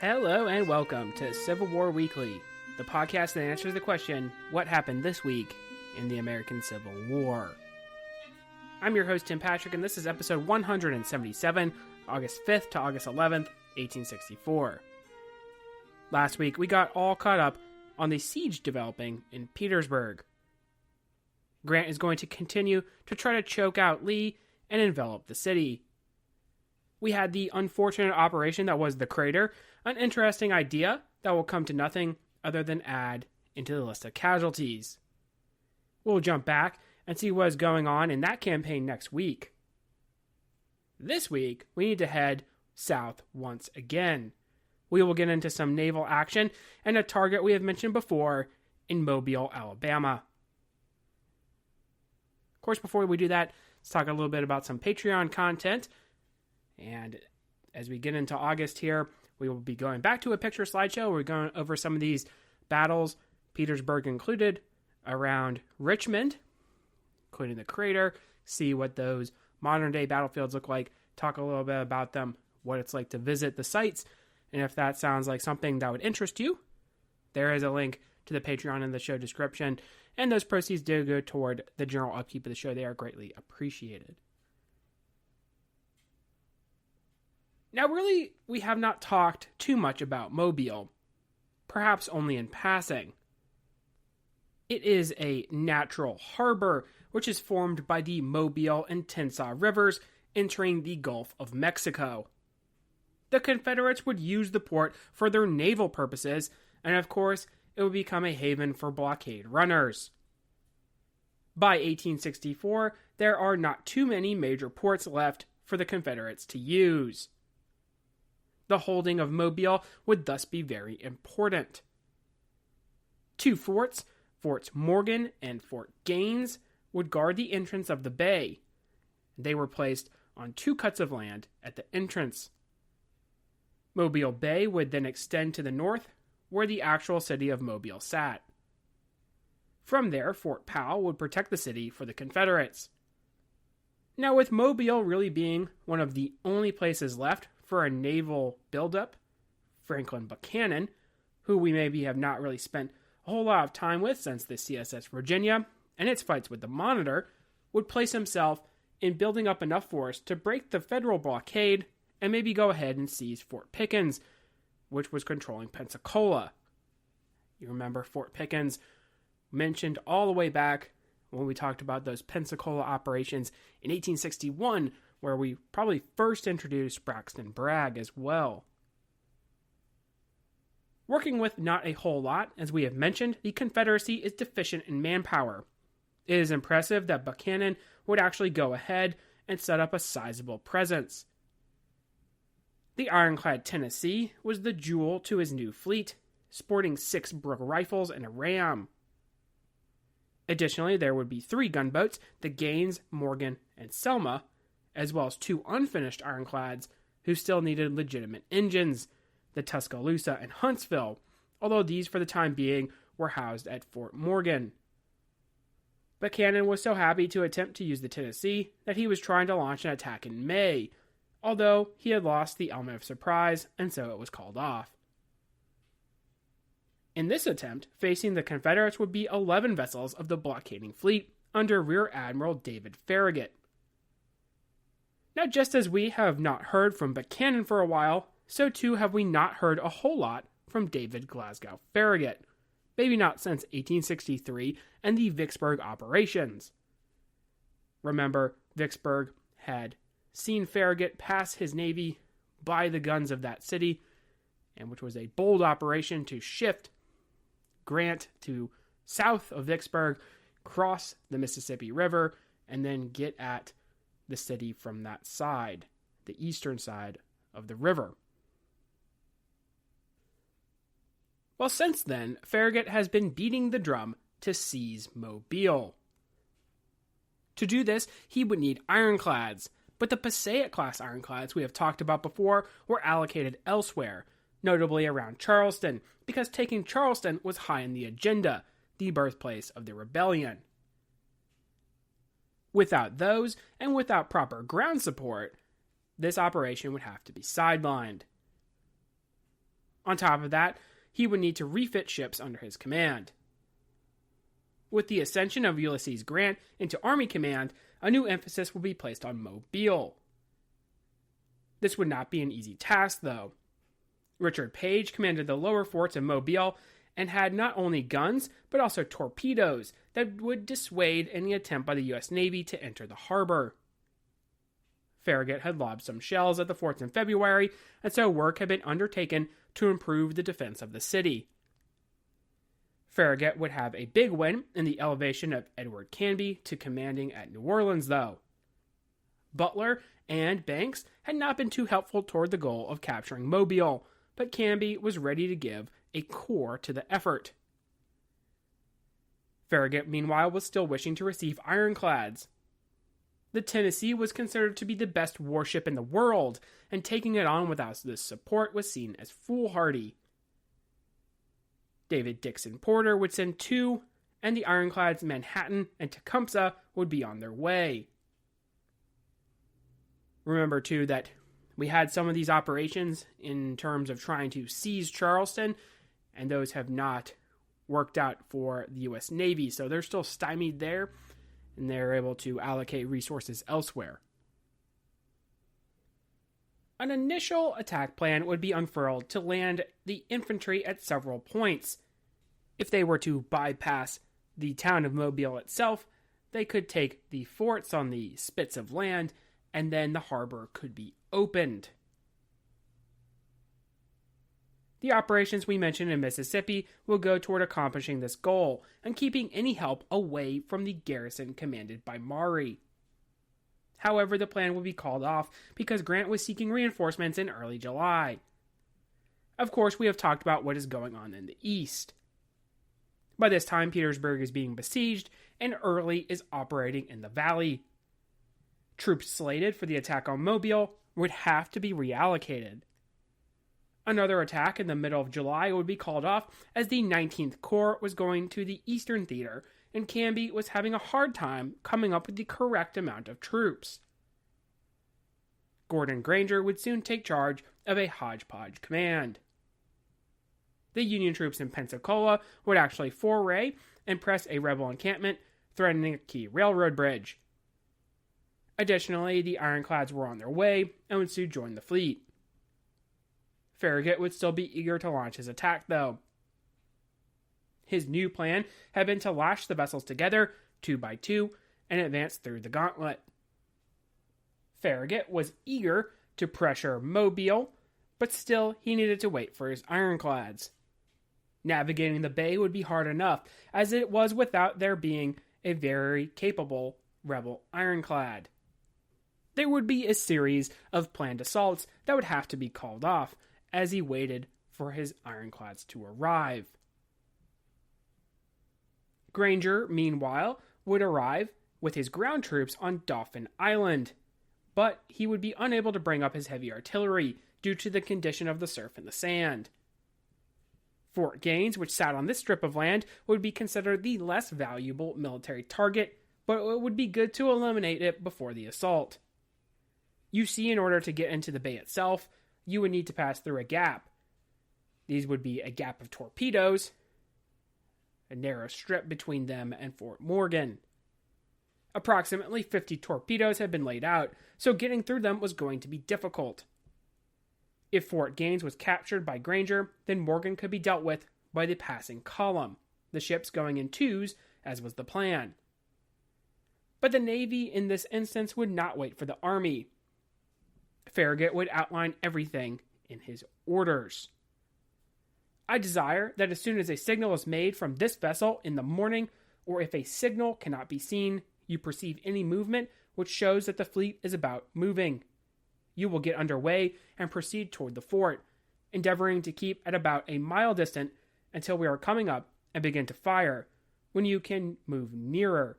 Hello and welcome to Civil War Weekly, the podcast that answers the question, what happened this week in the American Civil War? I'm your host, Tim Patrick, and this is episode 177, August 5th to August 11th, 1864. Last week, we got all caught up on the siege developing in Petersburg. Grant is going to continue to try to choke out Lee and envelop the city. We had the unfortunate operation that was the Crater, an interesting idea that will come to nothing other than add into the list of casualties. We'll jump back and see what is going on in that campaign next week. This week, we need to head south once again. We will get into some naval action and a target we have mentioned before in Mobile, Alabama. Of course, before we do that, let's talk a little bit about some Patreon content. And as we get into August here, we will be going back to a picture slideshow. We're going over some of these battles, Petersburg included, around Richmond, including the Crater, see what those modern-day battlefields look like, talk a little bit about them, what it's like to visit the sites, and if that sounds like something that would interest you, there is a link to the Patreon in the show description, and those proceeds do go toward the general upkeep of the show. They are greatly appreciated. Now, really, we have not talked too much about Mobile, perhaps only in passing. It is a natural harbor, which is formed by the Mobile and Tensaw rivers entering the Gulf of Mexico. The Confederates would use the port for their naval purposes, and of course, it would become a haven for blockade runners. By 1864, there are not too many major ports left for the Confederates to use. The holding of Mobile would thus be very important. Two forts, Forts Morgan and Fort Gaines, would guard the entrance of the bay. They were placed on two cuts of land at the entrance. Mobile Bay would then extend to the north, where the actual city of Mobile sat. From there, Fort Powell would protect the city for the Confederates. Now, with Mobile really being one of the only places left for a naval buildup, Franklin Buchanan, who we maybe have not really spent a whole lot of time with since the CSS Virginia and its fights with the Monitor, would place himself in building up enough force to break the federal blockade and maybe go ahead and seize Fort Pickens, which was controlling Pensacola. You remember Fort Pickens mentioned all the way back when we talked about those Pensacola operations in 1861, where we probably first introduced Braxton Bragg as well. Working with not a whole lot, as we have mentioned, the Confederacy is deficient in manpower. It is impressive that Buchanan would actually go ahead and set up a sizable presence. The ironclad Tennessee was the jewel to his new fleet, sporting 6 Brooke rifles and a ram. Additionally, there would be 3 gunboats, the Gaines, Morgan, and Selma, as well as 2 unfinished ironclads who still needed legitimate engines, the Tuscaloosa and Huntsville, although these for the time being were housed at Fort Morgan. Buchanan was so happy to attempt to use the Tennessee that he was trying to launch an attack in May, although he had lost the element of surprise and so it was called off. In this attempt, facing the Confederates would be 11 vessels of the blockading fleet under Rear Admiral David Farragut. Now, just as we have not heard from Buchanan for a while, so too have we not heard a whole lot from David Glasgow Farragut, maybe not since 1863 and the Vicksburg operations. Remember, Vicksburg had seen Farragut pass his navy by the guns of that city, and which was a bold operation to shift Grant to south of Vicksburg, cross the Mississippi River, and then get at the city from that side, the eastern side of the river. Well, since then, Farragut has been beating the drum to seize Mobile. To do this, he would need ironclads, but the Passaic-class ironclads we have talked about before were allocated elsewhere, notably around Charleston, because taking Charleston was high on the agenda, the birthplace of the rebellion. Without those, and without proper ground support, this operation would have to be sidelined. On top of that, he would need to refit ships under his command. With the ascension of Ulysses Grant into Army command, a new emphasis will be placed on Mobile. This would not be an easy task, though. Richard Page commanded the lower forts of Mobile and had not only guns, but also torpedoes that would dissuade any attempt by the U.S. Navy to enter the harbor. Farragut had lobbed some shells at the forts in February, and so work had been undertaken to improve the defense of the city. Farragut would have a big win in the elevation of Edward Canby to commanding at New Orleans, though. Butler and Banks had not been too helpful toward the goal of capturing Mobile, but Canby was ready to give a core to the effort. Farragut, meanwhile, was still wishing to receive ironclads. The Tennessee was considered to be the best warship in the world, and taking it on without this support was seen as foolhardy. David Dixon Porter would send 2, and the ironclads Manhattan and Tecumseh would be on their way. Remember, too, that we had some of these operations in terms of trying to seize Charleston, and those have not worked out for the U.S. Navy, so they're still stymied there, and they're able to allocate resources elsewhere. An initial attack plan would be unfurled to land the infantry at several points. If they were to bypass the town of Mobile itself, they could take the forts on the spits of land, and then the harbor could be opened. The operations we mentioned in Mississippi will go toward accomplishing this goal and keeping any help away from the garrison commanded by Maury. However, the plan will be called off because Grant was seeking reinforcements in early July. Of course, we have talked about what is going on in the east. By this time, Petersburg is being besieged, and Early is operating in the valley. Troops slated for the attack on Mobile would have to be reallocated. Another attack in the middle of July would be called off as the 19th Corps was going to the Eastern Theater, and Canby was having a hard time coming up with the correct amount of troops. Gordon Granger would soon take charge of a hodgepodge command. The Union troops in Pensacola would actually foray and press a rebel encampment, threatening a key railroad bridge. Additionally, the ironclads were on their way and would soon join the fleet. Farragut would still be eager to launch his attack, though. His new plan had been to lash the vessels together, 2 by 2, and advance through the gauntlet. Farragut was eager to pressure Mobile, but still he needed to wait for his ironclads. Navigating the bay would be hard enough, as it was without there being a very capable rebel ironclad. There would be a series of planned assaults that would have to be called off, as he waited for his ironclads to arrive. Granger, meanwhile, would arrive with his ground troops on Dauphin Island, but he would be unable to bring up his heavy artillery due to the condition of the surf and the sand. Fort Gaines, which sat on this strip of land, would be considered the less valuable military target, but it would be good to eliminate it before the assault. You see, in order to get into the bay itself, you would need to pass through a gap. These would be a gap of torpedoes, a narrow strip between them and Fort Morgan. Approximately 50 torpedoes had been laid out, so getting through them was going to be difficult. If Fort Gaines was captured by Granger, then Morgan could be dealt with by the passing column, the ships going in twos, as was the plan. But the Navy in this instance would not wait for the Army. Farragut would outline everything in his orders. I desire that as soon as a signal is made from this vessel in the morning, or if a signal cannot be seen, you perceive any movement which shows that the fleet is about moving. You will get underway and proceed toward the fort, endeavoring to keep at about a mile distant until we are coming up and begin to fire, when you can move nearer,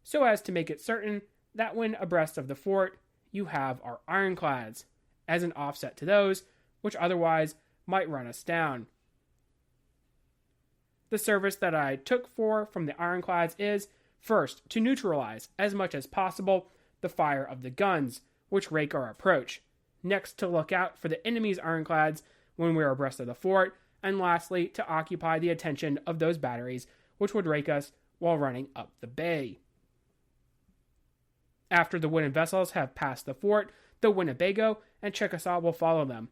so as to make it certain that when abreast of the fort, you have our ironclads, as an offset to those which otherwise might run us down. The service that I took from the ironclads is, first, to neutralize, as much as possible, the fire of the guns, which rake our approach. Next, to look out for the enemy's ironclads, when we are abreast of the fort, and lastly, to occupy the attention of those batteries which would rake us while running up the bay. After the wooden vessels have passed the fort, the Winnebago and Chickasaw will follow them.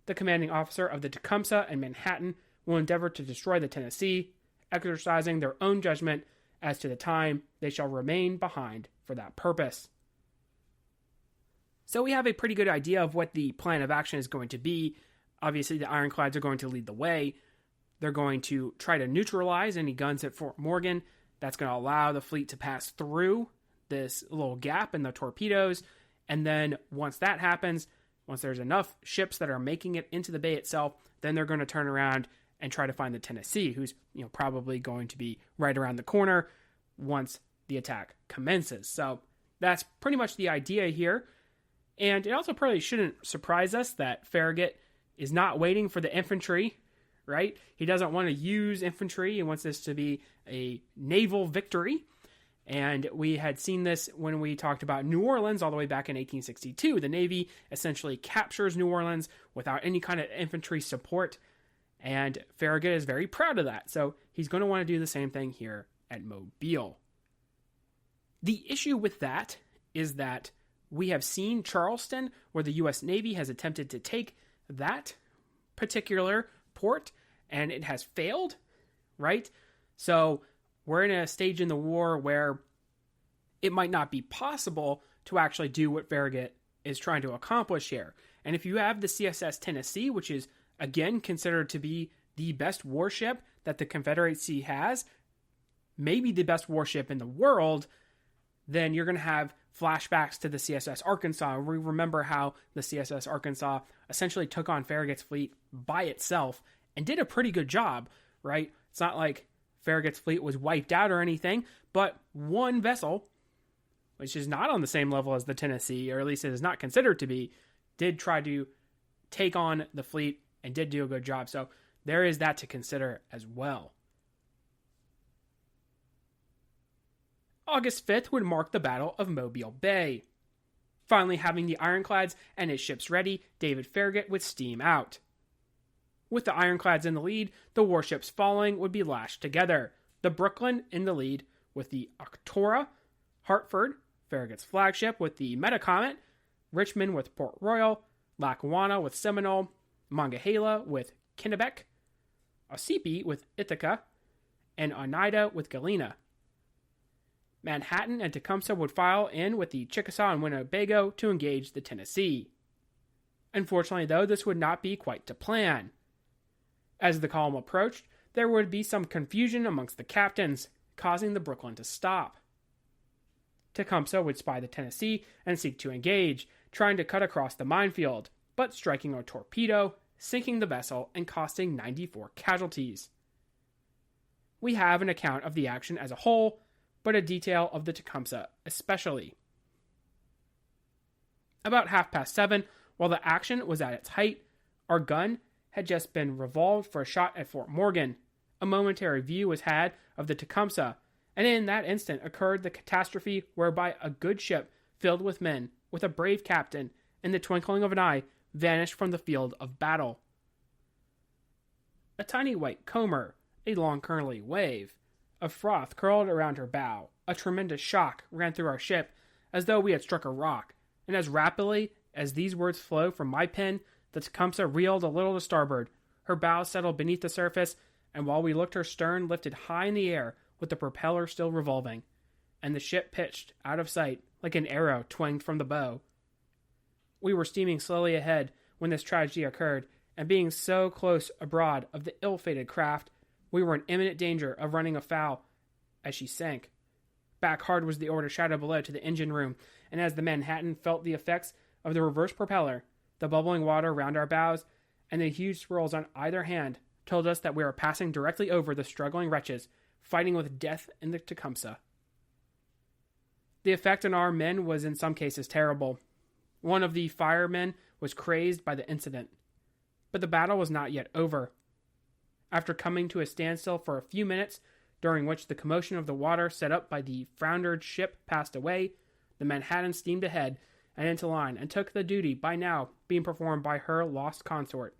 The commanding officer of the Tecumseh and Manhattan will endeavor to destroy the Tennessee, exercising their own judgment as to the time they shall remain behind for that purpose. So we have a pretty good idea of what the plan of action is going to be. Obviously, the ironclads are going to lead the way. They're going to try to neutralize any guns at Fort Morgan. That's going to allow the fleet to pass through this little gap in the torpedoes. And then once that happens, once there's enough ships that are making it into the bay itself, then they're going to turn around and try to find the Tennessee, who's probably going to be right around the corner once the attack commences. So that's pretty much the idea here. And it also probably shouldn't surprise us that Farragut is not waiting for the infantry, right? He doesn't want to use infantry. He wants this to be a naval victory. And we had seen this when we talked about New Orleans all the way back in 1862. The Navy essentially captures New Orleans without any kind of infantry support. And Farragut is very proud of that. So he's going to want to do the same thing here at Mobile. The issue with that is that we have seen Charleston, where the U.S. Navy has attempted to take that particular port, and it has failed, right? So we're in a stage in the war where it might not be possible to actually do what Farragut is trying to accomplish here. And if you have the CSS Tennessee, which is, again, considered to be the best warship that the Confederacy has, maybe the best warship in the world, then you're going to have flashbacks to the CSS Arkansas. We remember how the CSS Arkansas essentially took on Farragut's fleet by itself and did a pretty good job, right? It's not like Farragut's fleet was wiped out or anything, but one vessel, which is not on the same level as the Tennessee, or at least it is not considered to be, did try to take on the fleet and did do a good job. So there is that to consider as well. August 5th would mark the Battle of Mobile Bay. Finally having the ironclads and his ships ready, David Farragut would steam out. With the ironclads in the lead, the warships following would be lashed together. The Brooklyn in the lead with the Octora, Hartford, Farragut's flagship, with the Metacomet, Richmond with Port Royal, Lackawanna with Seminole, Monongahela with Kennebec, Ossipee with Ithaca, and Oneida with Galena. Manhattan and Tecumseh would file in with the Chickasaw and Winnebago to engage the Tennessee. Unfortunately, though, this would not be quite to plan. As the column approached, there would be some confusion amongst the captains, causing the Brooklyn to stop. Tecumseh would spy the Tennessee and seek to engage, trying to cut across the minefield, but striking a torpedo, sinking the vessel, and costing 94 casualties. We have an account of the action as a whole, but a detail of the Tecumseh especially. About 7:30, while the action was at its height, our gun had just been revolved for a shot at Fort Morgan. A momentary view was had of the Tecumseh, and in that instant occurred the catastrophe whereby a good ship filled with men, with a brave captain, in the twinkling of an eye, vanished from the field of battle. A tiny white comber, a long curly wave, of froth curled around her bow. A tremendous shock ran through our ship, as though we had struck a rock, and as rapidly as these words flow from my pen, the Tecumseh reeled a little to starboard. Her bow settled beneath the surface, and while we looked, her stern lifted high in the air, with the propeller still revolving, and the ship pitched out of sight like an arrow twanged from the bow. We were steaming slowly ahead when this tragedy occurred, and being so close abroad of the ill-fated craft, we were in imminent danger of running afoul as she sank. Back hard was the order shouted below to the engine room, and as the Manhattan felt the effects of the reverse propeller, the bubbling water round our bows, and the huge swirls on either hand told us that we were passing directly over the struggling wretches, fighting with death in the Tecumseh. The effect on our men was in some cases terrible. One of the firemen was crazed by the incident. But the battle was not yet over. After coming to a standstill for a few minutes, during which the commotion of the water set up by the foundered ship passed away, the Manhattan steamed ahead and into line and took the duty by now being performed by her lost consort.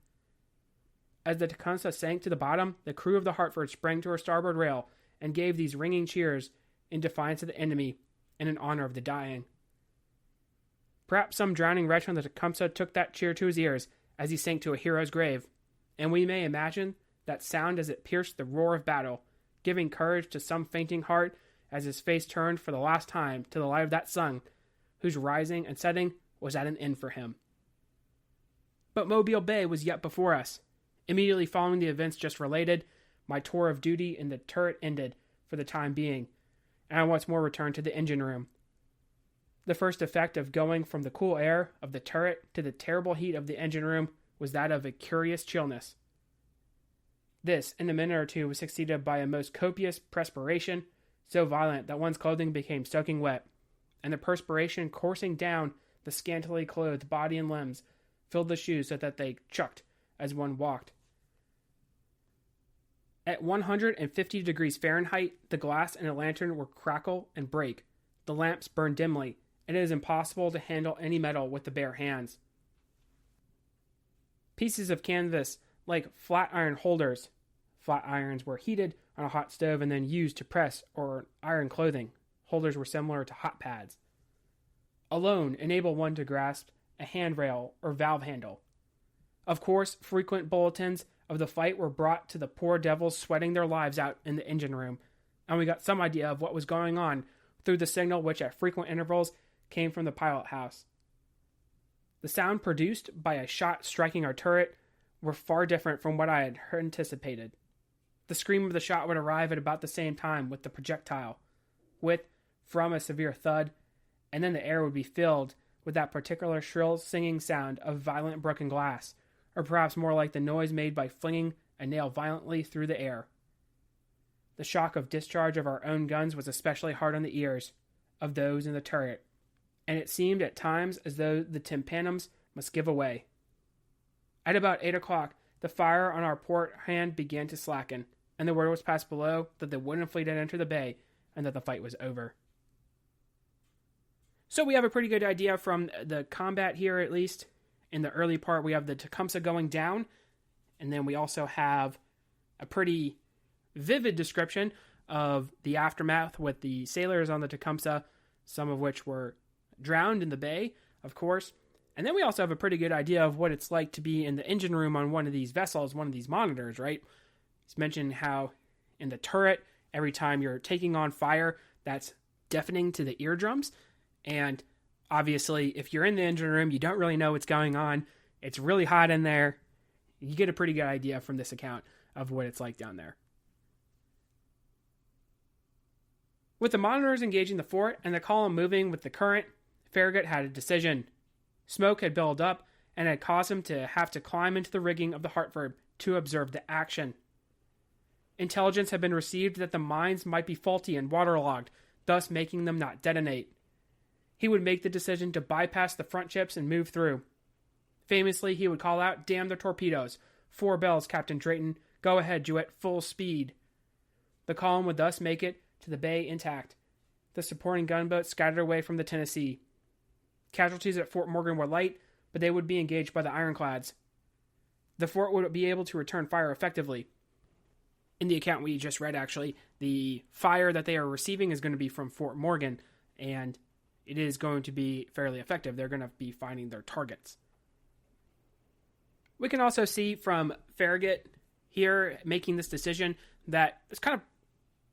As the Tecumseh sank to the bottom, the crew of the Hartford sprang to her starboard rail and gave these ringing cheers in defiance of the enemy and in honor of the dying. Perhaps some drowning wretch on the Tecumseh took that cheer to his ears as he sank to a hero's grave, and we may imagine that sound as it pierced the roar of battle, giving courage to some fainting heart as his face turned for the last time to the light of that sun, whose rising and setting was at an end for him. But Mobile Bay was yet before us. Immediately following the events just related, my tour of duty in the turret ended for the time being, and I once more returned to the engine room. The first effect of going from the cool air of the turret to the terrible heat of the engine room was that of a curious chillness. This, in a minute or two, was succeeded by a most copious perspiration, so violent that one's clothing became soaking wet, and the perspiration coursing down the scantily clothed body and limbs filled the shoes so that they chucked as one walked. At 150 degrees Fahrenheit, the glass in a lantern will crackle and break. The lamps burn dimly, and it is impossible to handle any metal with the bare hands. Pieces of canvas like flat iron holders. Flat irons were heated on a hot stove and then used to press or iron clothing. Holders were similar to hot pads. Alone enable one to grasp a handrail or valve handle. Of course, frequent bulletins of the fight were brought to the poor devils sweating their lives out in the engine room, and we got some idea of what was going on through the signal which at frequent intervals came from the pilot house. The sound produced by a shot striking our turret were far different from what I had anticipated. The scream of the shot would arrive at about the same time with the projectile, from a severe thud, and then the air would be filled with that particular shrill singing sound of violent broken glass, or perhaps more like the noise made by flinging a nail violently through the air. The shock of discharge of our own guns was especially hard on the ears of those in the turret, and it seemed at times as though the tympanums must give away. At about 8 o'clock, the fire on our port hand began to slacken, and the word was passed below that the wooden fleet had entered the bay and that the fight was over. So we have a pretty good idea from the combat here, at least. In the early part, we have the Tecumseh going down, and then we also have a pretty vivid description of the aftermath with the sailors on the Tecumseh, some of which were drowned in the bay, of course. And then we also have a pretty good idea of what it's like to be in the engine room on one of these vessels, one of these monitors, right? It's mentioned how in the turret, every time you're taking on fire, that's deafening to the eardrums. And obviously, if you're in the engine room, you don't really know what's going on. It's really hot in there. You get a pretty good idea from this account of what it's like down there. With the monitors engaging the fort and the column moving with the current, Farragut had a decision. Smoke had built up and had caused him to have to climb into the rigging of the Hartford to observe the action. Intelligence had been received that the mines might be faulty and waterlogged, thus making them not detonate. He would make the decision to bypass the front ships and move through. Famously, he would call out, "Damn the torpedoes! 4 bells, Captain Drayton. Go ahead, Jewett, full speed." The column would thus make it to the bay intact. The supporting gunboats scattered away from the Tennessee. Casualties at Fort Morgan were light, but they would be engaged by the ironclads. The fort would be able to return fire effectively. In the account we just read, actually, the fire that they are receiving is going to be from Fort Morgan, and it is going to be fairly effective. They're going to be finding their targets. We can also see from Farragut here making this decision that it's kind of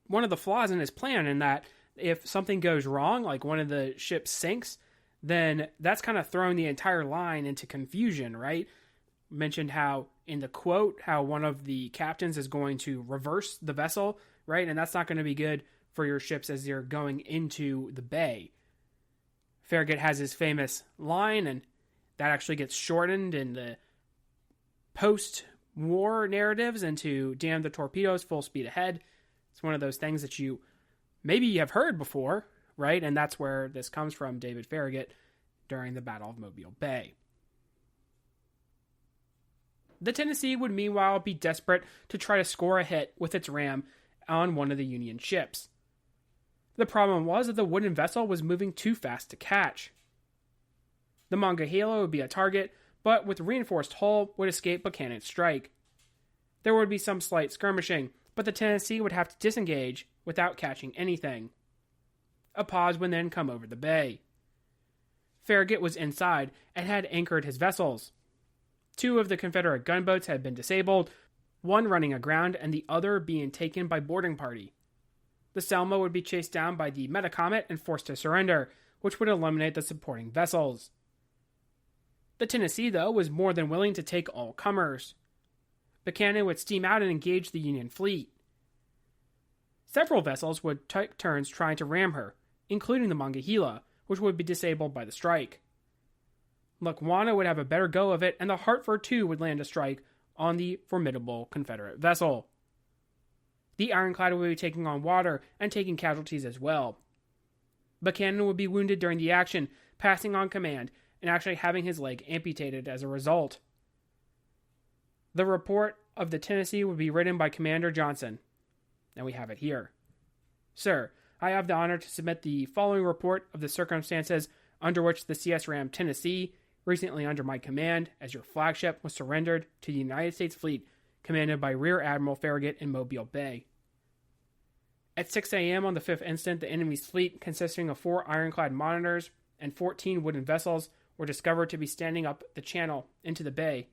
one of the flaws in his plan, in that if something goes wrong, like one of the ships sinks, then that's kind of throwing the entire line into confusion, right? Mentioned how in the quote, how one of the captains is going to reverse the vessel, right? And that's not going to be good for your ships as you're going into the bay. Farragut has his famous line, and that actually gets shortened in the post-war narratives into "Damn the torpedoes, full speed ahead." It's one of those things that you maybe have heard before, right? And that's where this comes from, David Farragut, during the Battle of Mobile Bay. The Tennessee would meanwhile be desperate to try to score a hit with its ram on one of the Union ships. The problem was that the wooden vessel was moving too fast to catch. The Monongahela would be a target, but with reinforced hull would escape Buchanan's strike. There would be some slight skirmishing, but the Tennessee would have to disengage without catching anything. A pause would then come over the bay. Farragut was inside and had anchored his vessels. 2 of the Confederate gunboats had been disabled, one running aground and the other being taken by boarding party. The Selma would be chased down by the Metacomet and forced to surrender, which would eliminate the supporting vessels. The Tennessee, though, was more than willing to take all comers. Buchanan would steam out and engage the Union fleet. Several vessels would take turns trying to ram her, including the Monongahela, which would be disabled by the strike. Lackawanna would have a better go of it, and the Hartford too would land a strike on the formidable Confederate vessel. The ironclad would be taking on water and taking casualties as well. Buchanan would be wounded during the action, passing on command, and actually having his leg amputated as a result. The report of the Tennessee would be written by Commander Johnson. And we have it here. Sir, I have the honor to submit the following report of the circumstances under which the CS Ram Tennessee, recently under my command as your flagship, was surrendered to the United States fleet commanded by Rear Admiral Farragut in Mobile Bay. At 6 a.m. on the 5th instant, the enemy's fleet, consisting of 4 ironclad monitors and 14 wooden vessels, were discovered to be standing up the channel into the bay,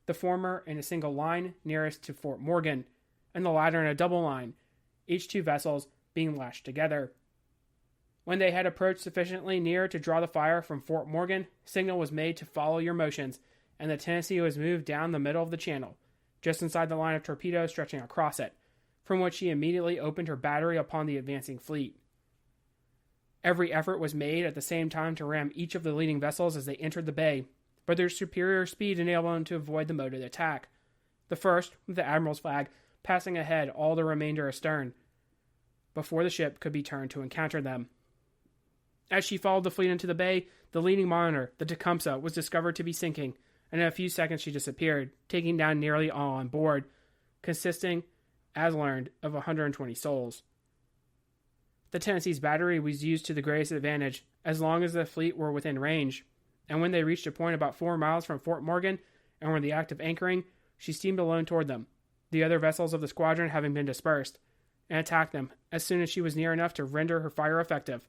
the former in a single line nearest to Fort Morgan, and the latter in a double line, each 2 vessels being lashed together. When they had approached sufficiently near to draw the fire from Fort Morgan, signal was made to follow your motions, and the Tennessee was moved down the middle of the channel, just inside the line of torpedoes stretching across it, from which she immediately opened her battery upon the advancing fleet. Every effort was made at the same time to ram each of the leading vessels as they entered the bay, but their superior speed enabled them to avoid the mode of attack. The first, with the Admiral's flag, passing ahead all the remainder astern, before the ship could be turned to encounter them. As she followed the fleet into the bay, the leading monitor, the Tecumseh, was discovered to be sinking, and in a few seconds she disappeared, taking down nearly all on board, consisting, as learned, of 120 souls. The Tennessee's battery was used to the greatest advantage, as long as the fleet were within range, and when they reached a point about 4 miles from Fort Morgan, and were in the act of anchoring, she steamed alone toward them, the other vessels of the squadron having been dispersed, and attacked them as soon as she was near enough to render her fire effective.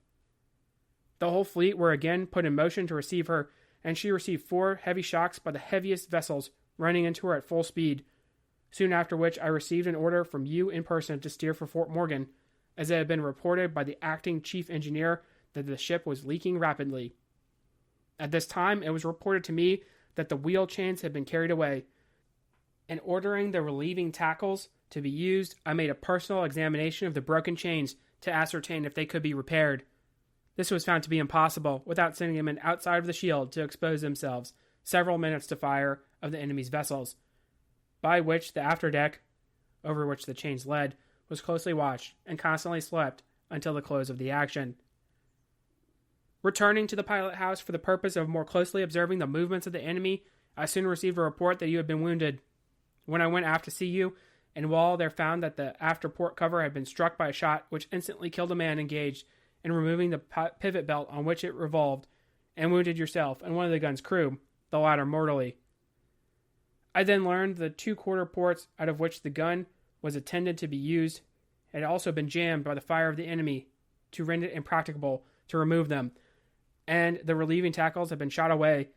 The whole fleet were again put in motion to receive her, and she received 4 heavy shocks by the heaviest vessels running into her at full speed, soon after which I received an order from you in person to steer for Fort Morgan, as it had been reported by the acting chief engineer that the ship was leaking rapidly. At this time, it was reported to me that the wheel chains had been carried away, and ordering the relieving tackles to be used, I made a personal examination of the broken chains to ascertain if they could be repaired. This was found to be impossible, without sending them outside of the shield to expose themselves several minutes to fire of the enemy's vessels, by which the afterdeck, over which the chains led, was closely watched and constantly swept until the close of the action. Returning to the pilot house for the purpose of more closely observing the movements of the enemy, I soon received a report that you had been wounded. When I went aft to see you, and while there found that the after port cover had been struck by a shot which instantly killed a man engaged in removing the pivot belt on which it revolved, and wounded yourself and one of the gun's crew, the latter mortally. I then learned the 2 quarter ports out of which the gun was intended to be used had also been jammed by the fire of the enemy to render it impracticable to remove them, and the relieving tackles had been shot away,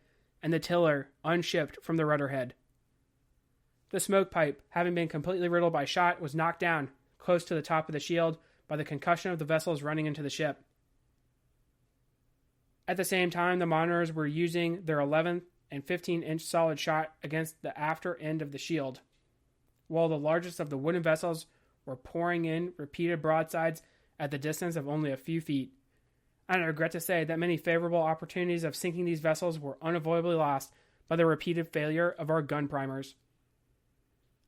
and the tiller unshipped from the rudderhead. The smoke pipe, having been completely riddled by shot, was knocked down, close to the top of the shield, by the concussion of the vessels running into the ship. At the same time, the monitors were using their 11 and 15-inch solid shot against the after end of the shield, while the largest of the wooden vessels were pouring in repeated broadsides at the distance of only a few feet. And I regret to say that many favorable opportunities of sinking these vessels were unavoidably lost by the repeated failure of our gun primers.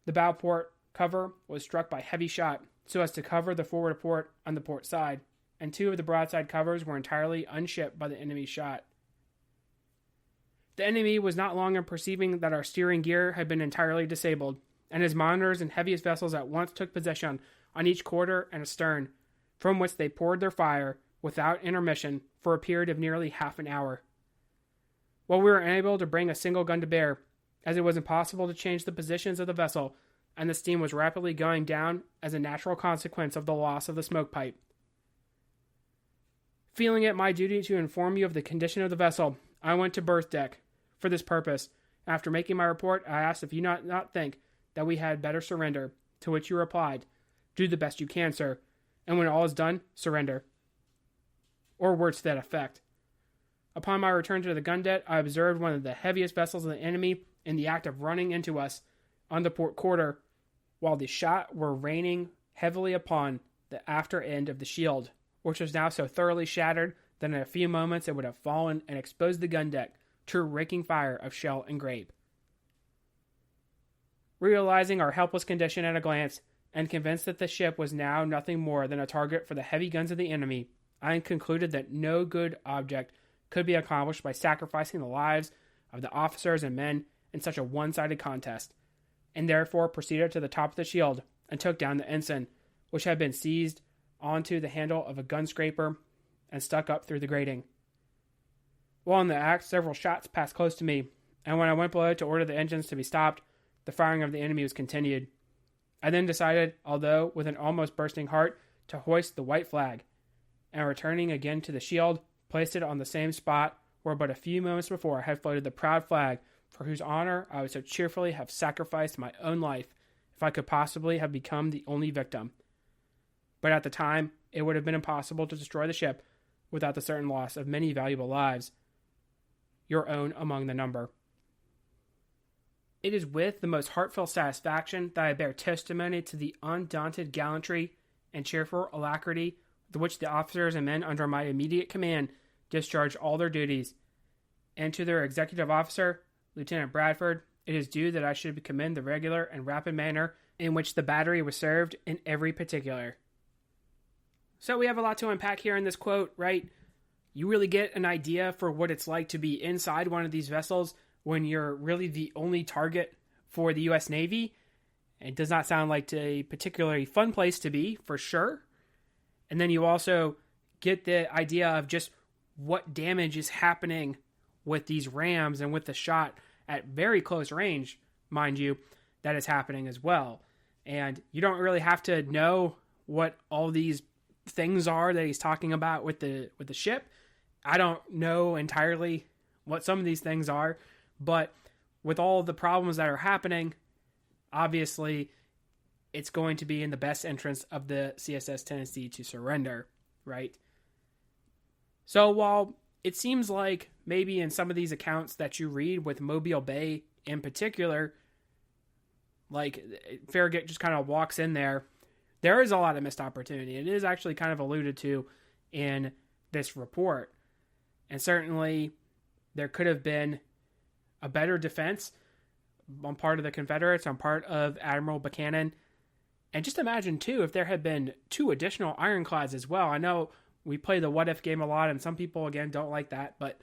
The bow port cover was struck by heavy shot, so as to cover the forward port on the port side, and 2 of the broadside covers were entirely unshipped by the enemy's shot. The enemy was not long in perceiving that our steering gear had been entirely disabled, and his monitors and heaviest vessels at once took possession on each quarter and astern, from which they poured their fire without intermission for a period of nearly half an hour. While we were unable to bring a single gun to bear, as it was impossible to change the positions of the vessel, and the steam was rapidly going down as a natural consequence of the loss of the smoke pipe. Feeling it my duty to inform you of the condition of the vessel, I went to berth deck. For this purpose, after making my report, I asked if you not think that we had better surrender, to which you replied, "Do the best you can, sir, and when all is done, surrender," or words to that effect. Upon my return to the gun deck, I observed one of the heaviest vessels of the enemy in the act of running into us on the port quarter, while the shot were raining heavily upon the after end of the shield, which was now so thoroughly shattered that in a few moments it would have fallen and exposed the gun deck to a raking fire of shell and grape. Realizing our helpless condition at a glance, and convinced that the ship was now nothing more than a target for the heavy guns of the enemy, I concluded that no good object could be accomplished by sacrificing the lives of the officers and men in such a one-sided contest, and therefore proceeded to the top of the shield and took down the ensign, which had been seized onto the handle of a gun scraper and stuck up through the grating. While in the act, several shots passed close to me, and when I went below to order the engines to be stopped, the firing of the enemy was continued. I then decided, although with an almost bursting heart, to hoist the white flag, and returning again to the shield, placed it on the same spot where but a few moments before had floated the proud flag for whose honor I would so cheerfully have sacrificed my own life if I could possibly have become the only victim. But at the time, it would have been impossible to destroy the ship without the certain loss of many valuable lives, your own among the number. It is with the most heartfelt satisfaction that I bear testimony to the undaunted gallantry and cheerful alacrity with which the officers and men under my immediate command discharged all their duties, and to their executive officer, Lieutenant Bradford, it is due that I should commend the regular and rapid manner in which the battery was served in every particular. So we have a lot to unpack here in this quote, right? You really get an idea for what it's like to be inside one of these vessels when you're really the only target for the U.S. Navy. It does not sound like a particularly fun place to be, for sure. And then you also get the idea of just what damage is happening with these rams and with the shot at very close range, mind you, that is happening as well. And you don't really have to know what all these things are that he's talking about with the ship. I don't know entirely what some of these things are, but with all the problems that are happening, obviously it's going to be in the best interest of the CSS Tennessee to surrender, right? So while it seems like maybe in some of these accounts that you read with Mobile Bay in particular, like Farragut just kind of walks in there, there is a lot of missed opportunity. It is actually kind of alluded to in this report. And certainly there could have been a better defense on part of the Confederates, on part of Admiral Buchanan. And just imagine, too, if there had been 2 additional ironclads as well. I know we play the what-if game a lot, and some people, again, don't like that. But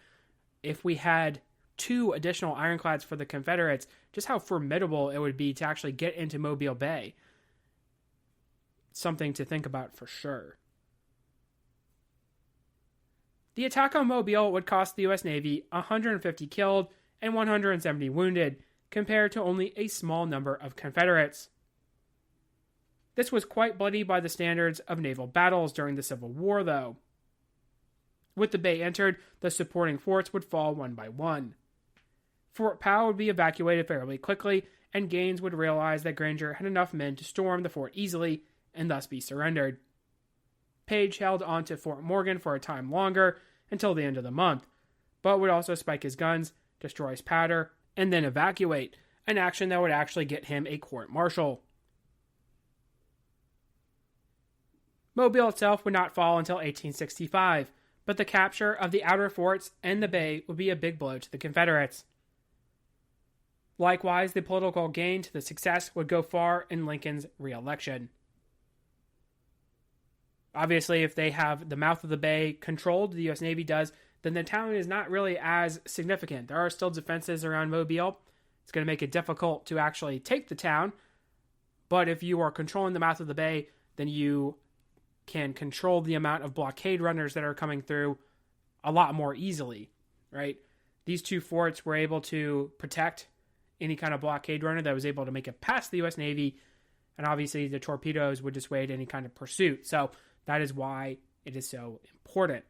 if we had 2 additional ironclads for the Confederates, just how formidable it would be to actually get into Mobile Bay. Something to think about for sure. The attack on Mobile would cost the U.S. Navy 150 killed and 170 wounded, compared to only a small number of Confederates. This was quite bloody by the standards of naval battles during the Civil War, though. With the bay entered, the supporting forts would fall one by one. Fort Powell would be evacuated fairly quickly, and Gaines would realize that Granger had enough men to storm the fort easily and thus be surrendered. Page held on to Fort Morgan for a time longer, until the end of the month, but would also spike his guns, destroy his powder, and then evacuate, an action that would actually get him a court-martial. Mobile itself would not fall until 1865, but the capture of the outer forts and the bay would be a big blow to the Confederates. Likewise, the political gain to the success would go far in Lincoln's re-election. Obviously, if they have the mouth of the bay controlled, the U.S. Navy does, then the town is not really as significant. There are still defenses around Mobile. It's going to make it difficult to actually take the town. But if you are controlling the mouth of the bay, then you can control the amount of blockade runners that are coming through a lot more easily, right? These 2 forts were able to protect any kind of blockade runner that was able to make it past the U.S. Navy. And obviously the torpedoes would dissuade any kind of pursuit. So that is why it is so important.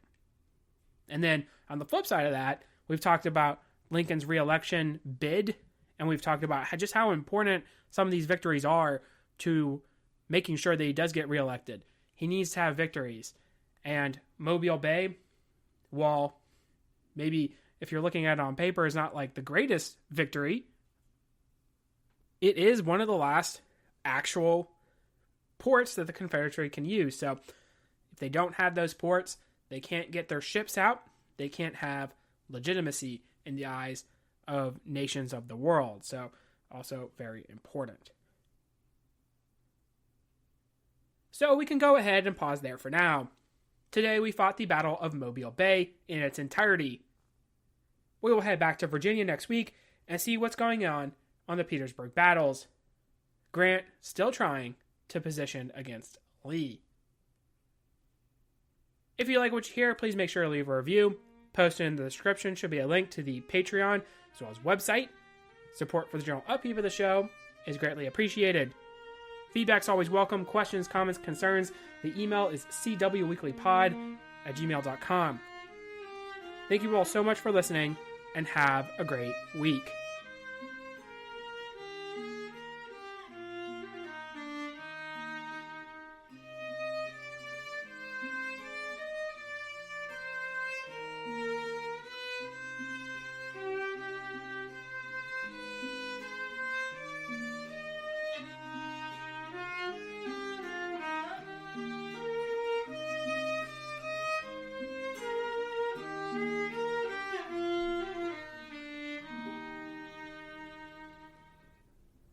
And then on the flip side of that, we've talked about Lincoln's re-election bid, and we've talked about just how important some of these victories are to making sure that he does get reelected. He needs to have victories. And Mobile Bay, while maybe if you're looking at it on paper is not like the greatest victory, it is one of the last actual ports that the Confederacy can use. So if they don't have those ports, they can't get their ships out. They can't have legitimacy in the eyes of nations of the world. So also very important. So we can go ahead and pause there for now. Today we fought the Battle of Mobile Bay in its entirety. We will head back to Virginia next week and see what's going on the Petersburg battles. Grant still trying to position against Lee. If you like what you hear, please make sure to leave a review. Posted in the description should be a link to the Patreon as well as website. Support for the general upkeep of the show is greatly appreciated. Feedback's always welcome. Questions, comments, concerns. The email is cwweeklypod@gmail.com. Thank you all so much for listening, and have a great week.